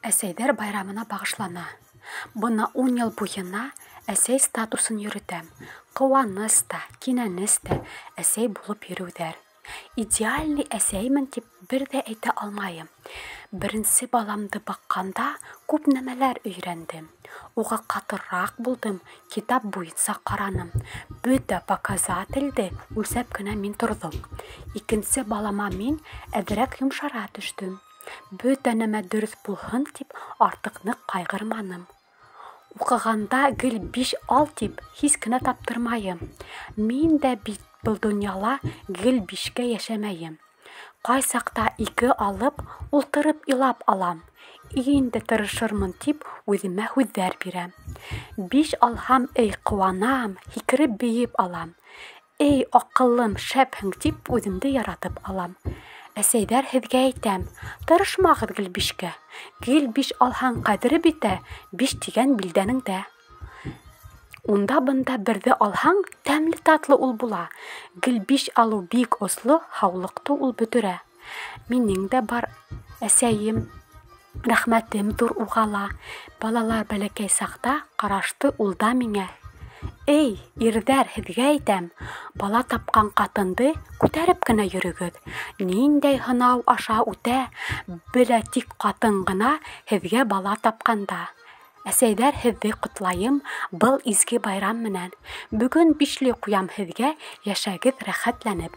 Әсәйҙәр байрамына бағышлана. Бына 10 йыл буйына әсәй статусын йөрөтәм. Ҡыуаныс та, кинәнес тә әсәй булып йөрөүҙәр. Идеальный әсәймен тип бер ҙә әйтә алмайым. Беренсе баламды баҡҡанда күп нәмәләр өйрәндем. Уға ҡатыраҡ булдым, китап буйынса ҡараным. Бөтә показательде үлсәп кенә мин торҙом. Икенсе балама мин әҙерәк йомшара төштөм. Бөтә нәмә дөрөҫ булһын тип артыҡ ныҡ ҡайғырманым. Уҡығанда гел 5 ал тип һис кенә таптырмайым. Мин дә бит был донъяла гел 5-кә йәшәмәйем. Ҡай саҡта 2 алып, ултырып илап алам. Инде тырышырмын тип үҙемә һүҙҙәр бирәм. 5 алһам, эй ҡыуанам, һикереп бейеп алам. Эй аҡыллым, шәпһең тип үҙемде яратып алам. Әсәйҙәр, һеҙгә әйтәм, тырышмағыҙ гел 5-кә. Гел 5 алһаң ҡәҙере битә, 5 тигән билдәнеңдә. Унда-бында берҙе алһаң, тәмле татлы ул була. Гел 5 алыу бик осло, һаулыҡты ул бөтөрә. Минең дә бар әсәйем, рәхмәтем ҙур уға ла. Балалар бәләкәй саҡта ҡарашты ул да миңә. Эй, ирҙәр, һеҙгә әйтәм, бала тапҡан ҡатынды күтәреп кенә йөрөгөҙ. Ниндәй һынау аша үтә, белә тик ҡатын ғына һеҙгә бала тапҡанда. Әсәйҙәр, һеҙҙе ҡотлайым был изге байрам менән. Бөгөн 5-ле ҡуям һеҙгә, йәшәгеҙ рәхәтләнеп.